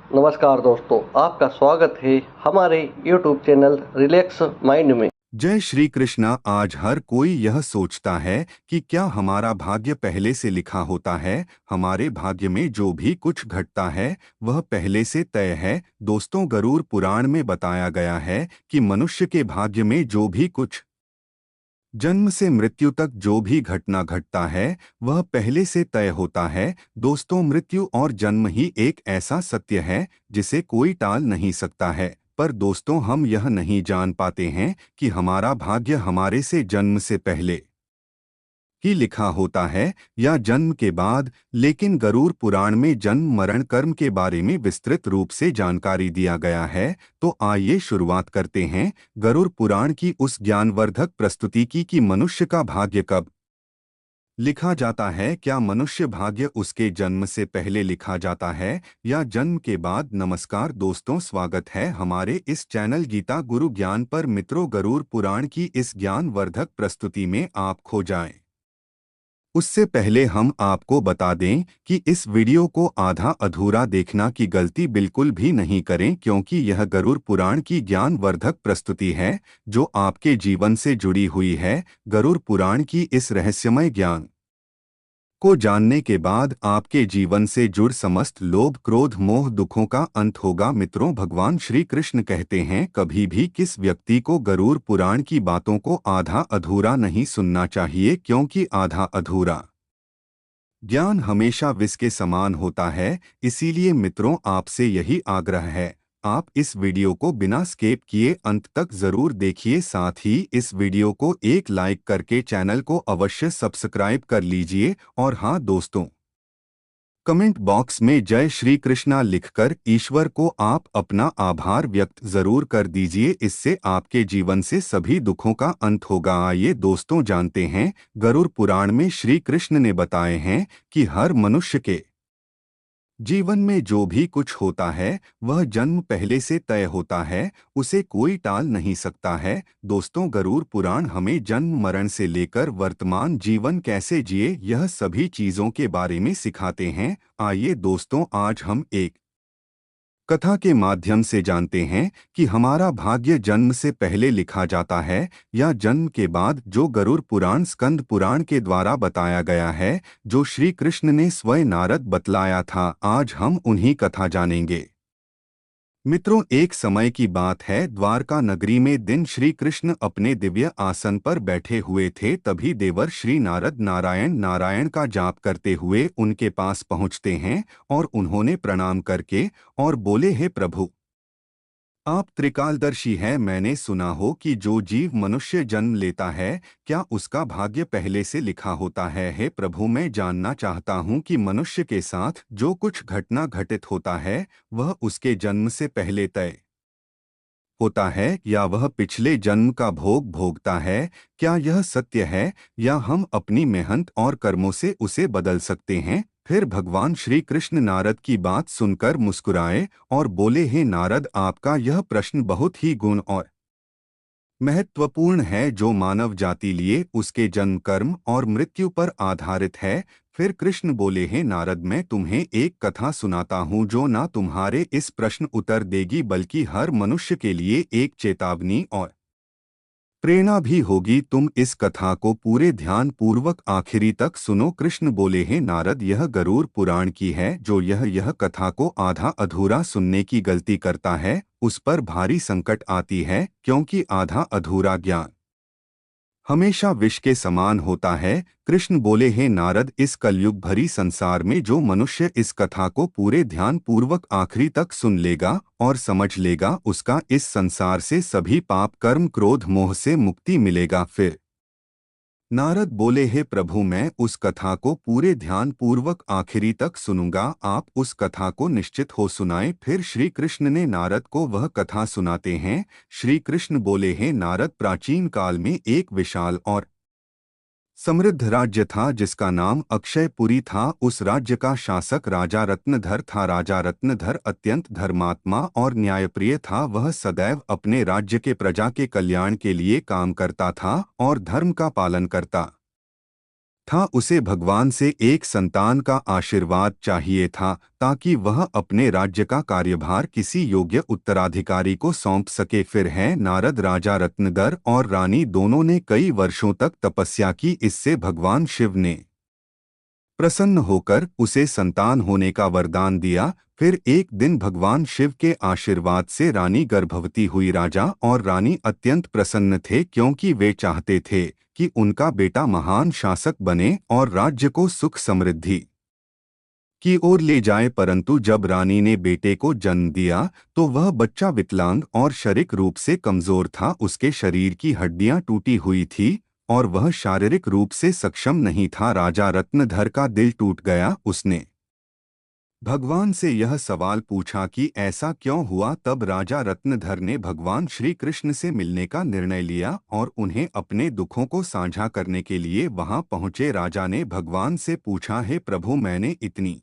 नमस्कार दोस्तों, आपका स्वागत है हमारे YouTube चैनल रिलैक्स माइंड में। जय श्री कृष्णा। आज हर कोई यह सोचता है कि क्या हमारा भाग्य पहले से लिखा होता है। हमारे भाग्य में जो भी कुछ घटता है वह पहले से तय है। दोस्तों, गरुड़ पुराण में बताया गया है कि मनुष्य के भाग्य में जो भी कुछ जन्म से मृत्यु तक जो भी घटना घटता है वह पहले से तय होता है। दोस्तों, मृत्यु और जन्म ही एक ऐसा सत्य है जिसे कोई टाल नहीं सकता है। पर दोस्तों, हम यह नहीं जान पाते हैं कि हमारा भाग्य हमारे से जन्म से पहले ही लिखा होता है या जन्म के बाद। लेकिन गरुड़ पुराण में जन्म मरण कर्म के बारे में विस्तृत रूप से जानकारी दिया गया है। तो आइए शुरुआत करते हैं गरुड़ पुराण की उस ज्ञानवर्धक प्रस्तुति की कि मनुष्य का भाग्य कब लिखा जाता है। क्या मनुष्य भाग्य उसके जन्म से पहले लिखा जाता है या जन्म के बाद। नमस्कार दोस्तों, स्वागत है हमारे इस चैनल गीता गुरु ज्ञान पर। मित्रों, गरुड़ पुराण की इस ज्ञानवर्धक प्रस्तुति में आप खो जाएं। उससे पहले हम आपको बता दें कि इस वीडियो को आधा अधूरा देखना की गलती बिल्कुल भी नहीं करें, क्योंकि यह गरुड़ पुराण की ज्ञानवर्धक प्रस्तुति है जो आपके जीवन से जुड़ी हुई है। गरुड़ पुराण की इस रहस्यमय ज्ञान को जानने के बाद आपके जीवन से जुड़ समस्त लोभ क्रोध मोह दुखों का अंत होगा। मित्रों, भगवान श्री कृष्ण कहते हैं, कभी भी किस व्यक्ति को गरुड़ पुराण की बातों को आधा अधूरा नहीं सुनना चाहिए, क्योंकि आधा अधूरा ज्ञान हमेशा विष के समान होता है। इसीलिए मित्रों, आपसे यही आग्रह है, आप इस वीडियो को बिना स्किप किए अंत तक जरूर देखिए। साथ ही इस वीडियो को एक लाइक करके चैनल को अवश्य सब्सक्राइब कर लीजिए। और हाँ दोस्तों, कमेंट बॉक्स में जय श्री कृष्णा लिखकर ईश्वर को आप अपना आभार व्यक्त जरूर कर दीजिए। इससे आपके जीवन से सभी दुखों का अंत होगा। आइए दोस्तों, जानते हैं गरुड़ पुराण में श्री कृष्ण ने बताए हैं कि हर मनुष्य के जीवन में जो भी कुछ होता है वह जन्म पहले से तय होता है, उसे कोई टाल नहीं सकता है। दोस्तों, गरुड़ पुराण हमें जन्म मरण से लेकर वर्तमान जीवन कैसे जिए यह सभी चीजों के बारे में सिखाते हैं। आइए दोस्तों, आज हम एक कथा के माध्यम से जानते हैं कि हमारा भाग्य जन्म से पहले लिखा जाता है या जन्म के बाद। जो गरुड़ पुराण स्कंद पुराण के द्वारा बताया गया है, जो श्री कृष्ण ने स्वयं नारद बतलाया था, आज हम उन्हीं कथा जानेंगे। मित्रों, एक समय की बात है, द्वारका नगरी में दिन श्री कृष्ण अपने दिव्य आसन पर बैठे हुए थे। तभी देवर श्री नारद नारायण नारायण का जाप करते हुए उनके पास पहुँचते हैं और उन्होंने प्रणाम करके और बोले, हे प्रभु, आप त्रिकालदर्शी हैं। मैंने सुना हो कि जो जीव मनुष्य जन्म लेता है क्या उसका भाग्य पहले से लिखा होता है। हे प्रभु, मैं जानना चाहता हूँ कि मनुष्य के साथ जो कुछ घटना घटित होता है वह उसके जन्म से पहले तय होता है या वह पिछले जन्म का भोग भोगता है। क्या यह सत्य है या हम अपनी मेहनत और कर्मों से उसे बदल सकते हैं। फिर भगवान श्री कृष्ण नारद की बात सुनकर मुस्कुराए और बोले, हे नारद, आपका यह प्रश्न बहुत ही गुण और महत्वपूर्ण है, जो मानव जाति लिए उसके जन्म कर्म और मृत्यु पर आधारित है। फिर कृष्ण बोले, हे नारद, मैं तुम्हें एक कथा सुनाता हूँ जो न तुम्हारे इस प्रश्न उत्तर देगी बल्कि हर मनुष्य के लिए एक चेतावनी और प्रेरणा भी होगी। तुम इस कथा को पूरे ध्यान पूर्वक आखिरी तक सुनो। कृष्ण बोले, हे नारद, यह गरुड़ पुराण की है। जो यह कथा को आधा अधूरा सुनने की गलती करता है उस पर भारी संकट आती है, क्योंकि आधा अधूरा ज्ञान हमेशा विष के समान होता है। कृष्ण बोले, हे नारद, इस कलयुग भरी संसार में जो मनुष्य इस कथा को पूरे ध्यान पूर्वक आखिरी तक सुन लेगा और समझ लेगा, उसका इस संसार से सभी पाप कर्म क्रोध मोह से मुक्ति मिलेगा। फिर नारद बोले, हे प्रभु, मैं उस कथा को पूरे ध्यान पूर्वक आखिरी तक सुनूंगा। आप उस कथा को निश्चित हो सुनाएं। फिर श्री कृष्ण ने नारद को वह कथा सुनाते हैं। श्री कृष्ण बोले, हे नारद, प्राचीन काल में एक विशाल और समृद्ध राज्य था जिसका नाम अक्षयपुरी था। उस राज्य का शासक राजा रत्नधर था। राजा रत्नधर अत्यंत धर्मात्मा और न्यायप्रिय था। वह सदैव अपने राज्य के प्रजा के कल्याण के लिए काम करता था और धर्म का पालन करता था। उसे भगवान से एक संतान का आशीर्वाद चाहिए था ताकि वह अपने राज्य का कार्यभार किसी योग्य उत्तराधिकारी को सौंप सके। फिर है नारद, राजा रत्नधर और रानी दोनों ने कई वर्षों तक तपस्या की। इससे भगवान शिव ने प्रसन्न होकर उसे संतान होने का वरदान दिया। फिर एक दिन भगवान शिव के आशीर्वाद से रानी गर्भवती हुई। राजा और रानी अत्यंत प्रसन्न थे क्योंकि वे चाहते थे कि उनका बेटा महान शासक बने और राज्य को सुख समृद्धि की ओर ले जाए। परंतु जब रानी ने बेटे को जन्म दिया तो वह बच्चा विकलांग और शारीरिक रूप से कमजोर था। उसके शरीर की हड्डियां टूटी हुई थी और वह शारीरिक रूप से सक्षम नहीं था। राजा रत्नधर का दिल टूट गया। उसने भगवान से यह सवाल पूछा कि ऐसा क्यों हुआ। तब राजा रत्नधर ने भगवान श्री कृष्ण से मिलने का निर्णय लिया और उन्हें अपने दुखों को साझा करने के लिए वहां पहुंचे। राजा ने भगवान से पूछा, हे प्रभु, मैंने इतनी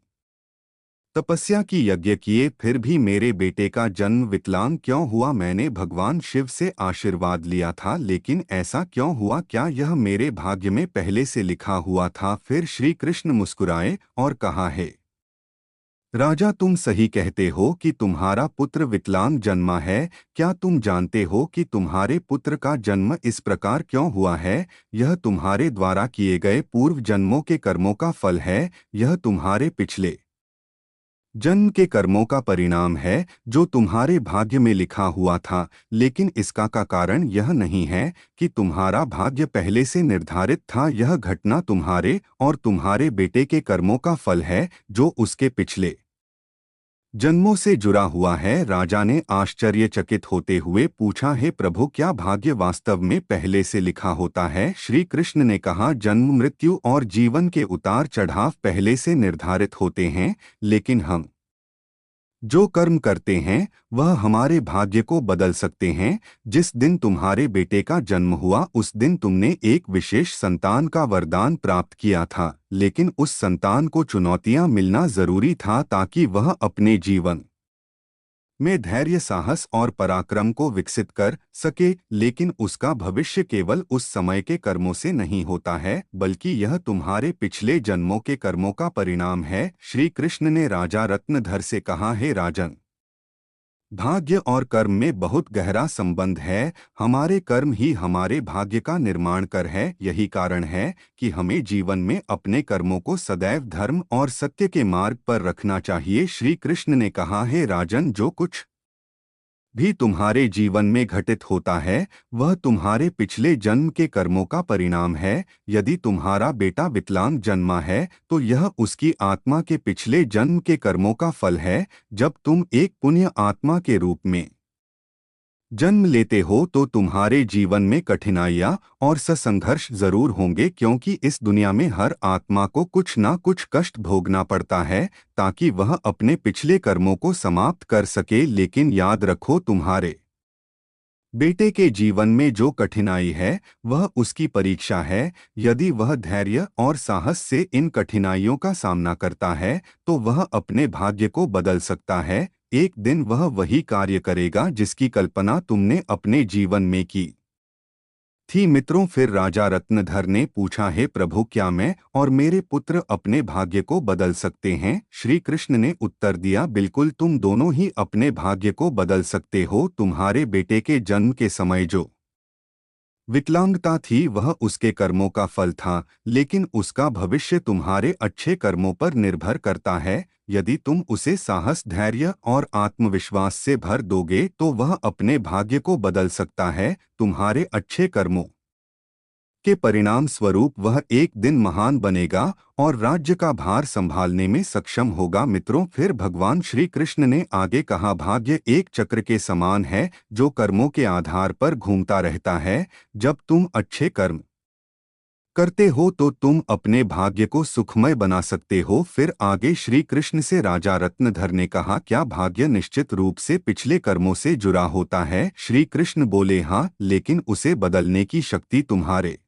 तपस्या की, यज्ञ किए, फिर भी मेरे बेटे का जन्म विकलांग क्यों हुआ। मैंने भगवान शिव से आशीर्वाद लिया था, लेकिन ऐसा क्यों हुआ। क्या यह मेरे भाग्य में पहले से लिखा हुआ था। फिर श्री कृष्ण मुस्कुराए और कहा, हे राजा, तुम सही कहते हो कि तुम्हारा पुत्र विकलांग जन्मा है। क्या तुम जानते हो कि तुम्हारे पुत्र का जन्म इस प्रकार क्यों हुआ है। यह तुम्हारे द्वारा किए गए पूर्व जन्मों के कर्मों का फल है। यह तुम्हारे पिछले जन्म के कर्मों का परिणाम है जो तुम्हारे भाग्य में लिखा हुआ था। लेकिन इसका का कारण यह नहीं है कि तुम्हारा भाग्य पहले से निर्धारित था। यह घटना तुम्हारे और तुम्हारे बेटे के कर्मों का फल है जो उसके पिछले जन्मों से जुड़ा हुआ है। राजा ने आश्चर्यचकित होते हुए पूछा, हे प्रभु, क्या भाग्य वास्तव में पहले से लिखा होता है। श्री कृष्ण ने कहा, जन्म, मृत्यु और जीवन के उतार चढ़ाव पहले से निर्धारित होते हैं, लेकिन हम जो कर्म करते हैं वह हमारे भाग्य को बदल सकते हैं। जिस दिन तुम्हारे बेटे का जन्म हुआ उस दिन तुमने एक विशेष संतान का वरदान प्राप्त किया था, लेकिन उस संतान को चुनौतियां मिलना जरूरी था ताकि वह अपने जीवन में धैर्य, साहस और पराक्रम को विकसित कर सके। लेकिन उसका भविष्य केवल उस समय के कर्मों से नहीं होता है, बल्कि यह तुम्हारे पिछले जन्मों के कर्मों का परिणाम है। श्री कृष्ण ने राजा रत्नधर से कहा, हे राजन, भाग्य और कर्म में बहुत गहरा संबंध है। हमारे कर्म ही हमारे भाग्य का निर्माण कर है। यही कारण है कि हमें जीवन में अपने कर्मों को सदैव धर्म और सत्य के मार्ग पर रखना चाहिए। श्री कृष्ण ने कहा, हे राजन, जो कुछ भी तुम्हारे जीवन में घटित होता है वह तुम्हारे पिछले जन्म के कर्मों का परिणाम है। यदि तुम्हारा बेटा विकलांग जन्मा है तो यह उसकी आत्मा के पिछले जन्म के कर्मों का फल है। जब तुम एक पुण्य आत्मा के रूप में जन्म लेते हो तो तुम्हारे जीवन में कठिनाइयाँ और संघर्ष जरूर होंगे, क्योंकि इस दुनिया में हर आत्मा को कुछ ना कुछ कष्ट भोगना पड़ता है ताकि वह अपने पिछले कर्मों को समाप्त कर सके। लेकिन याद रखो, तुम्हारे बेटे के जीवन में जो कठिनाई है वह उसकी परीक्षा है। यदि वह धैर्य और साहस से इन कठिनाइयों का सामना करता है तो वह अपने भाग्य को बदल सकता है। एक दिन वह वही कार्य करेगा जिसकी कल्पना तुमने अपने जीवन में की थी। मित्रों, फिर राजा रत्नधर ने पूछा, हे प्रभु, क्या मैं और मेरे पुत्र अपने भाग्य को बदल सकते हैं। श्री कृष्ण ने उत्तर दिया, बिल्कुल, तुम दोनों ही अपने भाग्य को बदल सकते हो। तुम्हारे बेटे के जन्म के समय जो विकलांगता थी वह उसके कर्मों का फल था, लेकिन उसका भविष्य तुम्हारे अच्छे कर्मों पर निर्भर करता है। यदि तुम उसे साहस, धैर्य और आत्मविश्वास से भर दोगे तो वह अपने भाग्य को बदल सकता है। तुम्हारे अच्छे कर्मों के परिणाम स्वरूप वह एक दिन महान बनेगा और राज्य का भार संभालने में सक्षम होगा। मित्रों, फिर भगवान श्री कृष्ण ने आगे कहा, भाग्य एक चक्र के समान है जो कर्मों के आधार पर घूमता रहता है। जब तुम अच्छे कर्म करते हो तो तुम अपने भाग्य को सुखमय बना सकते हो। फिर आगे श्री कृष्ण से राजा रत्नधर ने कहा, क्या भाग्य निश्चित रूप से पिछले कर्मों से जुड़ा होता है। श्री कृष्ण बोले, हाँ, लेकिन उसे बदलने की शक्ति तुम्हारे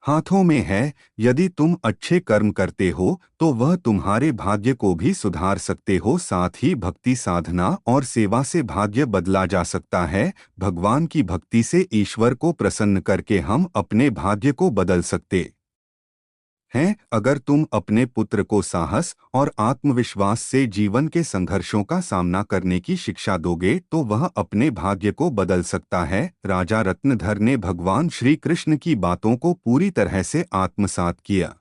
हाथों में है। यदि तुम अच्छे कर्म करते हो तो वह तुम्हारे भाग्य को भी सुधार सकते हो। साथ ही भक्ति, साधना और सेवा से भाग्य बदला जा सकता है। भगवान की भक्ति से ईश्वर को प्रसन्न करके हम अपने भाग्य को बदल सकते हैं। अगर तुम अपने पुत्र को साहस और आत्मविश्वास से जीवन के संघर्षों का सामना करने की शिक्षा दोगे तो वह अपने भाग्य को बदल सकता है। राजा रत्नधर ने भगवान श्री कृष्ण की बातों को पूरी तरह से आत्मसात किया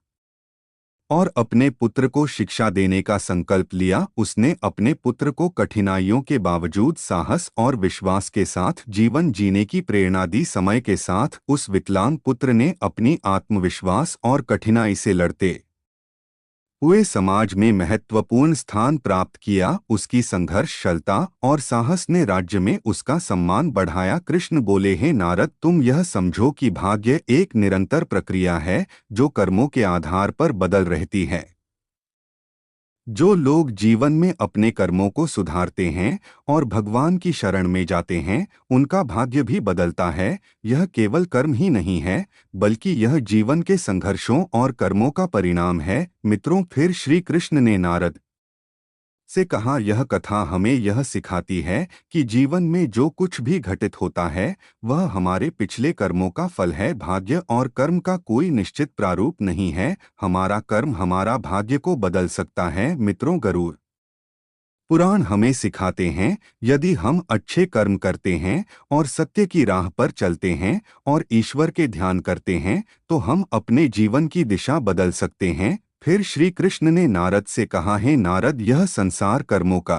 और अपने पुत्र को शिक्षा देने का संकल्प लिया। उसने अपने पुत्र को कठिनाइयों के बावजूद साहस और विश्वास के साथ जीवन जीने की प्रेरणा दी। समय के साथ उस विकलांग पुत्र ने अपनी आत्मविश्वास और कठिनाई से लड़ते हुए समाज में महत्वपूर्ण स्थान प्राप्त किया। उसकी संघर्षशीलता और साहस ने राज्य में उसका सम्मान बढ़ाया। कृष्ण बोले, हे नारद, तुम यह समझो कि भाग्य एक निरंतर प्रक्रिया है जो कर्मों के आधार पर बदल रहती है। जो लोग जीवन में अपने कर्मों को सुधारते हैं और भगवान की शरण में जाते हैं, उनका भाग्य भी बदलता है। यह केवल कर्म ही नहीं है, बल्कि यह जीवन के संघर्षों और कर्मों का परिणाम है। मित्रों, फिर श्री कृष्ण ने नारद से कहा, यह कथा हमें यह सिखाती है कि जीवन में जो कुछ भी घटित होता है वह हमारे पिछले कर्मों का फल है। भाग्य और कर्म का कोई निश्चित प्रारूप नहीं है। हमारा कर्म हमारा भाग्य को बदल सकता है। मित्रों, गरुड़ पुराण हमें सिखाते हैं, यदि हम अच्छे कर्म करते हैं और सत्य की राह पर चलते हैं और ईश्वर के ध्यान करते हैं तो हम अपने जीवन की दिशा बदल सकते हैं। फिर श्री कृष्ण ने नारद से कहा, हे नारद, यह संसार कर्मों का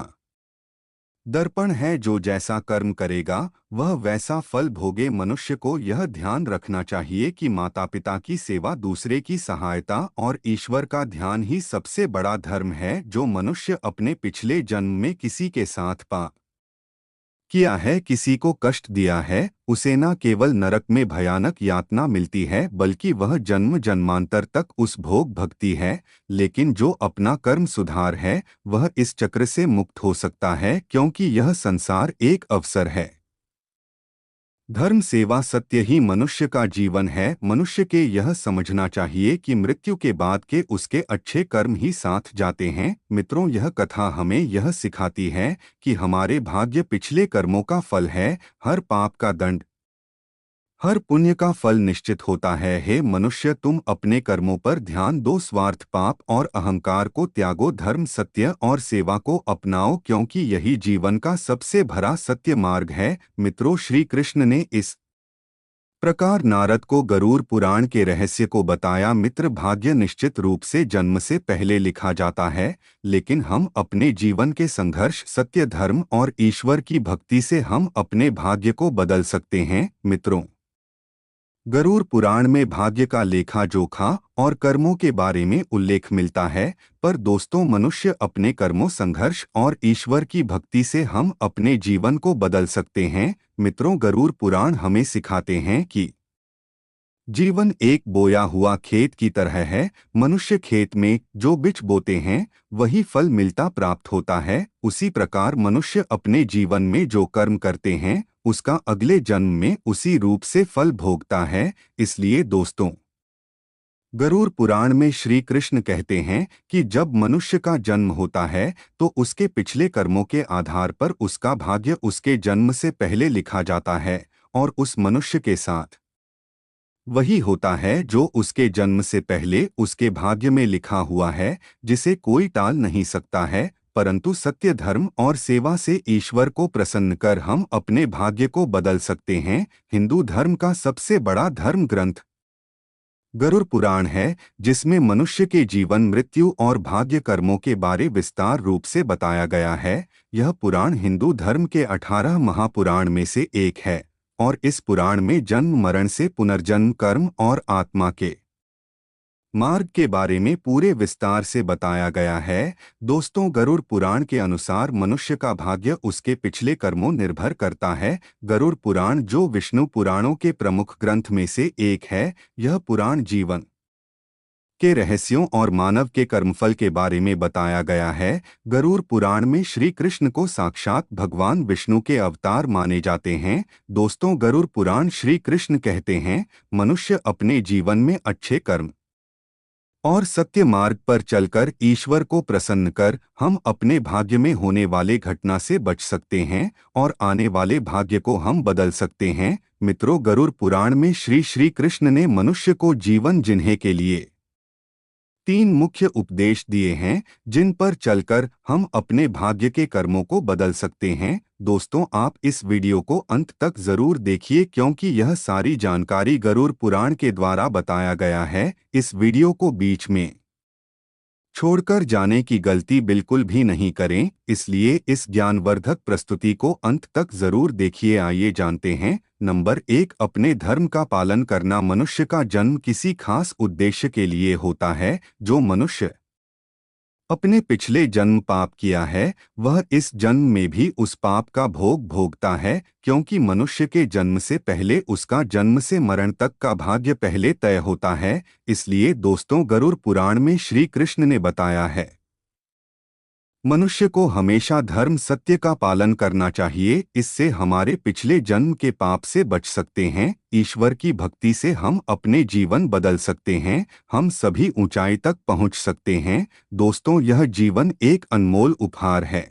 दर्पण है। जो जैसा कर्म करेगा वह वैसा फल भोगे। मनुष्य को यह ध्यान रखना चाहिए कि माता पिता की सेवा, दूसरे की सहायता और ईश्वर का ध्यान ही सबसे बड़ा धर्म है। जो मनुष्य अपने पिछले जन्म में किसी के साथ पाप किया है, किसी को कष्ट दिया है, उसे न केवल नरक में भयानक यातना मिलती है बल्कि वह जन्म जन्मांतर तक उस भोग भगती है। लेकिन जो अपना कर्म सुधार है वह इस चक्र से मुक्त हो सकता है, क्योंकि यह संसार एक अवसर है। धर्म, सेवा, सत्य ही मनुष्य का जीवन है। मनुष्य के यह समझना चाहिए कि मृत्यु के बाद के उसके अच्छे कर्म ही साथ जाते हैं। मित्रों, यह कथा हमें यह सिखाती है कि हमारे भाग्य पिछले कर्मों का फल है। हर पाप का दंड, हर पुण्य का फल निश्चित होता है। हे मनुष्य, तुम अपने कर्मों पर ध्यान दो, स्वार्थ, पाप और अहंकार को त्यागो, धर्म, सत्य और सेवा को अपनाओ, क्योंकि यही जीवन का सबसे भरा सत्य मार्ग है। मित्रों, श्री कृष्ण ने इस प्रकार नारद को गरुड़ पुराण के रहस्य को बताया। मित्र, भाग्य निश्चित रूप से जन्म से पहले लिखा जाता है, लेकिन हम अपने जीवन के संघर्ष, सत्य, धर्म और ईश्वर की भक्ति से हम अपने भाग्य को बदल सकते हैं। मित्रों, गरुड़ पुराण में भाग्य का लेखा जोखा और कर्मों के बारे में उल्लेख मिलता है, पर दोस्तों, मनुष्य अपने कर्मों, संघर्ष और ईश्वर की भक्ति से हम अपने जीवन को बदल सकते हैं। मित्रों, गरुड़ पुराण हमें सिखाते हैं कि जीवन एक बोया हुआ खेत की तरह है। मनुष्य खेत में जो बीज बोते हैं वही फल मिलता प्राप्त होता है। उसी प्रकार मनुष्य अपने जीवन में जो कर्म करते हैं उसका अगले जन्म में उसी रूप से फल भोगता है। इसलिए दोस्तों, गरुड़ पुराण में श्री कृष्ण कहते हैं कि जब मनुष्य का जन्म होता है तो उसके पिछले कर्मों के आधार पर उसका भाग्य उसके जन्म से पहले लिखा जाता है और उस मनुष्य के साथ वही होता है जो उसके जन्म से पहले उसके भाग्य में लिखा हुआ है, जिसे कोई टाल नहीं सकता है। परंतु सत्य, धर्म और सेवा से ईश्वर को प्रसन्न कर हम अपने भाग्य को बदल सकते हैं। हिंदू धर्म का सबसे बड़ा धर्म ग्रंथ गरुड़ पुराण है, जिसमें मनुष्य के जीवन, मृत्यु और भाग्य कर्मों के बारे विस्तार रूप से बताया गया है। यह पुराण हिंदू धर्म के 18 महापुराण में से एक है और इस पुराण में जन्म, मरण से पुनर्जन्म, कर्म और आत्मा के मार्ग के बारे में पूरे विस्तार से बताया गया है। दोस्तों, गरुड़ पुराण के अनुसार मनुष्य का भाग्य उसके पिछले कर्मों निर्भर करता है। गरुड़ पुराण, जो विष्णु पुराणों के प्रमुख ग्रंथ में से एक है, यह पुराण जीवन के रहस्यों और मानव के कर्मफल के बारे में बताया गया है। गरुड़ पुराण में श्री कृष्ण को साक्षात भगवान विष्णु के अवतार माने जाते हैं। दोस्तों, गरुड़ पुराण श्री कृष्ण कहते हैं, मनुष्य अपने जीवन में अच्छे कर्म और सत्य मार्ग पर चलकर ईश्वर को प्रसन्न कर हम अपने भाग्य में होने वाले घटना से बच सकते हैं और आने वाले भाग्य को हम बदल सकते हैं। मित्रों, गरुड़ पुराण में श्री कृष्ण ने मनुष्य को जीवन जीने के लिए 3 मुख्य उपदेश दिए हैं जिन पर चलकर हम अपने भाग्य के कर्मों को बदल सकते हैं। दोस्तों, आप इस वीडियो को अंत तक जरूर देखिए क्योंकि यह सारी जानकारी गरुड़ पुराण के द्वारा बताया गया है। इस वीडियो को बीच में छोड़कर जाने की गलती बिल्कुल भी नहीं करें, इसलिए इस ज्ञानवर्धक प्रस्तुति को अंत तक जरूर देखिए। आइए जानते हैं। नंबर 1, अपने धर्म का पालन करना। मनुष्य का जन्म किसी खास उद्देश्य के लिए होता है। जो मनुष्य अपने पिछले जन्म पाप किया है, वह इस जन्म में भी उस पाप का भोग भोगता है, क्योंकि मनुष्य के जन्म से पहले उसका जन्म से मरण तक का भाग्य पहले तय होता है। इसलिए दोस्तों, गरुड़ पुराण में श्री कृष्ण ने बताया है, मनुष्य को हमेशा धर्म सत्य का पालन करना चाहिए। इससे हमारे पिछले जन्म के पाप से बच सकते हैं। ईश्वर की भक्ति से हम अपने जीवन बदल सकते हैं। हम सभी ऊंचाई तक पहुंच सकते हैं। दोस्तों, यह जीवन एक अनमोल उपहार है।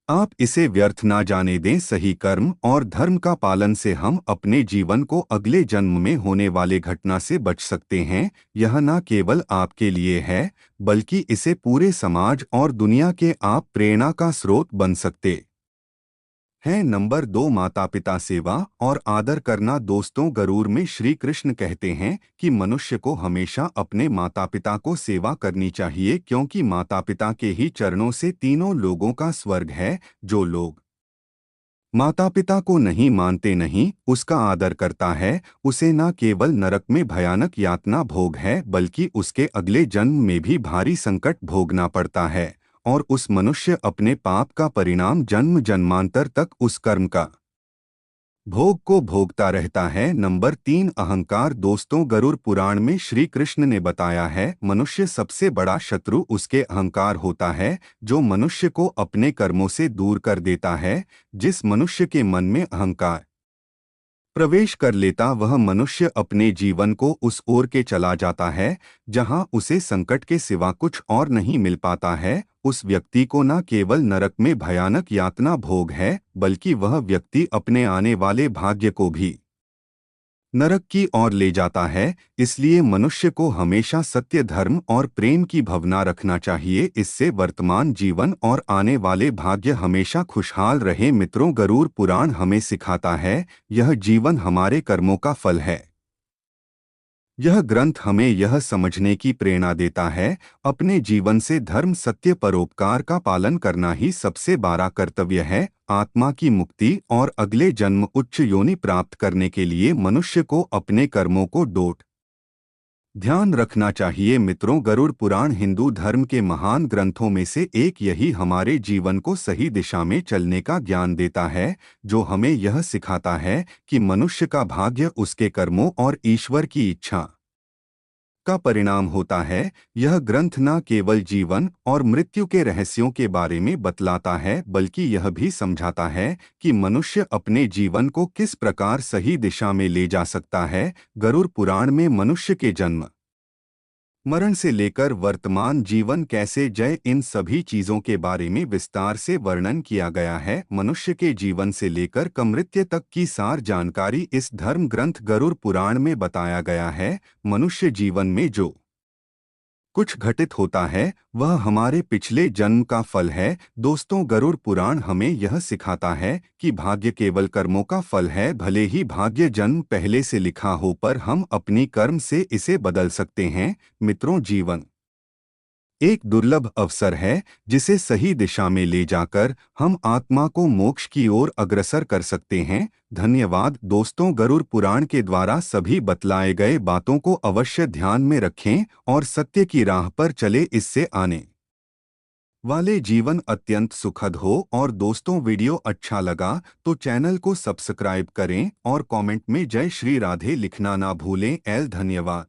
आप इसे व्यर्थ ना जाने दें। सही कर्म और धर्म का पालन से हम अपने जीवन को अगले जन्म में होने वाले घटना से बच सकते हैं। यह न केवल आपके लिए है, बल्कि इसे पूरे समाज और दुनिया के आप प्रेरणा का स्रोत बन सकते हैं। नंबर 2, माता पिता सेवा और आदर करना। दोस्तों, गरुड़ में श्री कृष्ण कहते हैं कि मनुष्य को हमेशा अपने माता पिता को सेवा करनी चाहिए, क्योंकि माता पिता के ही चरणों से तीनों लोगों का स्वर्ग है। जो लोग माता पिता को नहीं मानते, नहीं उसका आदर करता है, उसे न केवल नरक में भयानक यातना भोग है, बल्कि उसके अगले जन्म में भी भारी संकट भोगना पड़ता है। और उस मनुष्य अपने पाप का परिणाम जन्म जन्मांतर तक उस कर्म का भोग को भोगता रहता है। नंबर 3, अहंकार। दोस्तों, गरुड़ पुराण में श्री कृष्ण ने बताया है, मनुष्य सबसे बड़ा शत्रु उसके अहंकार होता है, जो मनुष्य को अपने कर्मों से दूर कर देता है। जिस मनुष्य के मन में अहंकार प्रवेश कर लेता, वह मनुष्य अपने जीवन को उस ओर के चला जाता है जहां उसे संकट के सिवा कुछ और नहीं मिल पाता है। उस व्यक्ति को न केवल नरक में भयानक यातना भोग है, बल्कि वह व्यक्ति अपने आने वाले भाग्य को भी नरक की ओर ले जाता है। इसलिए मनुष्य को हमेशा सत्य, धर्म और प्रेम की भावना रखना चाहिए। इससे वर्तमान जीवन और आने वाले भाग्य हमेशा खुशहाल रहे। मित्रों, गरुड़ पुराण हमें सिखाता है, यह जीवन हमारे कर्मों का फल है। यह ग्रंथ हमें यह समझने की प्रेरणा देता है, अपने जीवन से धर्म, सत्य, परोपकार का पालन करना ही सबसे बड़ा कर्तव्य है। आत्मा की मुक्ति और अगले जन्म उच्च योनि प्राप्त करने के लिए मनुष्य को अपने कर्मों को डोट ध्यान रखना चाहिए। मित्रों, गरुड़ पुराण हिंदू धर्म के महान ग्रंथों में से एक। यही हमारे जीवन को सही दिशा में चलने का ज्ञान देता है, जो हमें यह सिखाता है कि मनुष्य का भाग्य उसके कर्मों और ईश्वर की इच्छा का परिणाम होता है। यह ग्रंथ न केवल जीवन और मृत्यु के रहस्यों के बारे में बतलाता है, बल्कि यह भी समझाता है कि मनुष्य अपने जीवन को किस प्रकार सही दिशा में ले जा सकता है। गरुड़ पुराण में मनुष्य के जन्म, मरण से लेकर वर्तमान जीवन कैसे जय, इन सभी चीजों के बारे में विस्तार से वर्णन किया गया है। मनुष्य के जीवन से लेकर कमृत्यु तक की सार जानकारी इस धर्म ग्रंथ गरुड़ पुराण में बताया गया है। मनुष्य जीवन में जो कुछ घटित होता है, वह हमारे पिछले जन्म का फल है। दोस्तों, गरुड़ पुराण हमें यह सिखाता है कि भाग्य केवल कर्मों का फल है। भले ही भाग्य जन्म पहले से लिखा हो, पर हम अपनी कर्म से इसे बदल सकते हैं। मित्रों, जीवन एक दुर्लभ अवसर है, जिसे सही दिशा में ले जाकर हम आत्मा को मोक्ष की ओर अग्रसर कर सकते हैं। धन्यवाद। दोस्तों, गरुड़ पुराण के द्वारा सभी बतलाए गए बातों को अवश्य ध्यान में रखें और सत्य की राह पर चले। इससे आने वाले जीवन अत्यंत सुखद हो। और दोस्तों, वीडियो अच्छा लगा तो चैनल को सब्सक्राइब करें और कमेंट में जय श्री राधे लिखना ना भूलें। धन्यवाद।